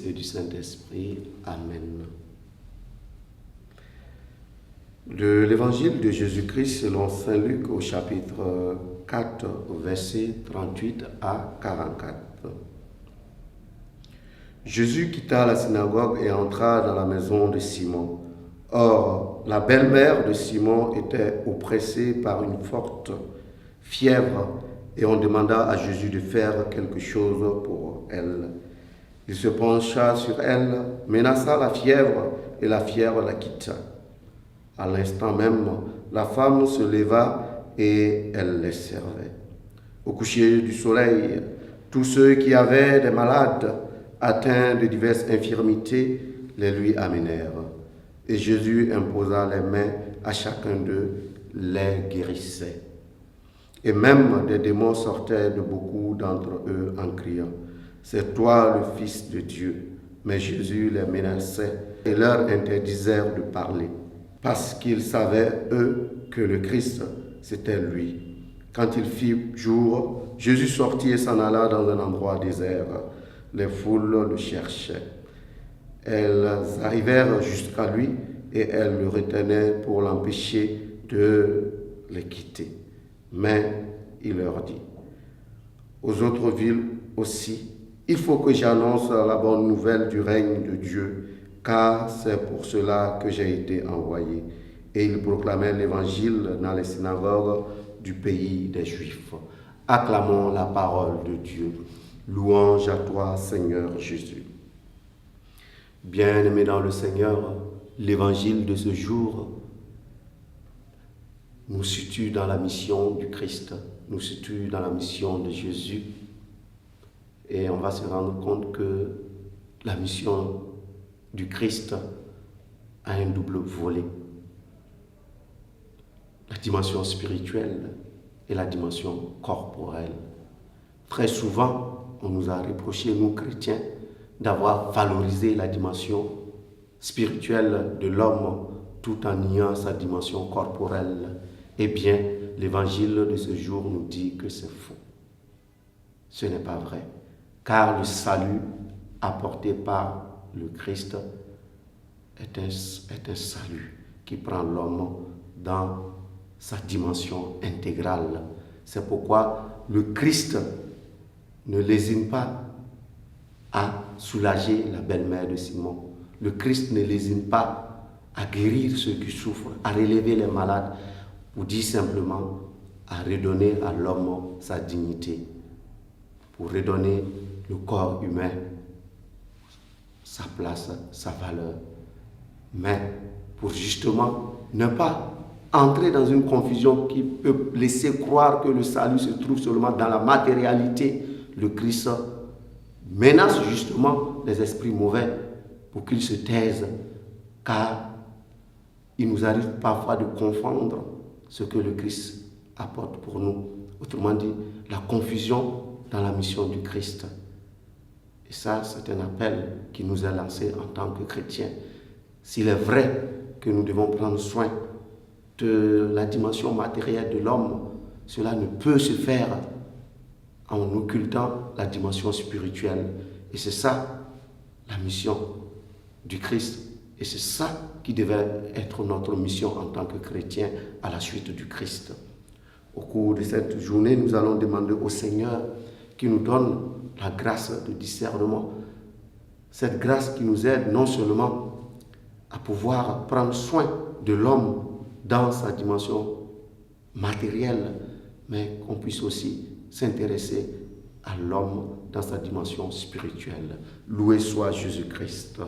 et du Saint-Esprit. Amen. De l'Évangile de Jésus-Christ selon Saint Luc au chapitre 4, versets 38 à 44. Jésus quitta la synagogue et entra dans la maison de Simon. Or, la belle-mère de Simon était oppressée par une forte fièvre et on demanda à Jésus de faire quelque chose pour elle. Il se pencha sur elle, menaça la fièvre et la fièvre la quitta. À l'instant même, la femme se leva et elle les servait. Au coucher du soleil, tous ceux qui avaient des malades atteints de diverses infirmités les lui amenèrent. Et Jésus imposa les mains à chacun d'eux, les guérissait. Et même des démons sortaient de beaucoup d'entre eux en criant, « C'est toi le Fils de Dieu !» Mais Jésus les menaçait et leur interdisait de parler, parce qu'ils savaient, eux, que le Christ, c'était lui. Quand il fit jour, Jésus sortit et s'en alla dans un endroit désert. Les foules le cherchaient. Elles arrivèrent jusqu'à lui et elles le retenaient pour l'empêcher de les quitter. Mais il leur dit, aux autres villes aussi, il faut que j'annonce la bonne nouvelle du règne de Dieu, car c'est pour cela que j'ai été envoyé. Et il proclamait l'évangile dans les synagogues du pays des Juifs. Acclamons la parole de Dieu. Louange à toi, Seigneur Jésus. Bien-aimés dans le Seigneur, l'évangile de ce jour nous situe dans la mission du Christ, nous situe dans la mission de Jésus. Et on va se rendre compte que la mission du Christ a un double volet. La dimension spirituelle et la dimension corporelle. Très souvent, on nous a reproché, nous chrétiens, d'avoir valorisé la dimension spirituelle de l'homme tout en niant sa dimension corporelle. Eh bien, l'évangile de ce jour nous dit que c'est faux. Ce n'est pas vrai, car le salut apporté par le Christ est un salut qui prend l'homme dans sa dimension intégrale. C'est pourquoi le Christ ne lésine pas à soulager la belle-mère de Simon. Le Christ ne lésine pas à guérir ceux qui souffrent, à relever les malades, ou dit simplement à redonner à l'homme sa dignité, pour redonner le corps humain sa place, sa valeur. Mais pour justement ne pas entrer dans une confusion qui peut laisser croire que le salut se trouve seulement dans la matérialité, le Christ menace justement les esprits mauvais pour qu'ils se taisent, car il nous arrive parfois de confondre ce que le Christ apporte pour nous. Autrement dit, la confusion dans la mission du Christ. Et ça, c'est un appel qui nous est lancé en tant que chrétiens. S'il est vrai que nous devons prendre soin de la dimension matérielle de l'homme, cela ne peut se faire en occultant la dimension spirituelle. Et c'est ça, la mission du Christ. Et c'est ça qui devait être notre mission en tant que chrétiens à la suite du Christ. Au cours de cette journée, nous allons demander au Seigneur qui nous donne la grâce de discernement. Cette grâce qui nous aide non seulement à pouvoir prendre soin de l'homme dans sa dimension matérielle, mais qu'on puisse aussi s'intéresser à l'homme dans sa dimension spirituelle. Loué soit Jésus-Christ.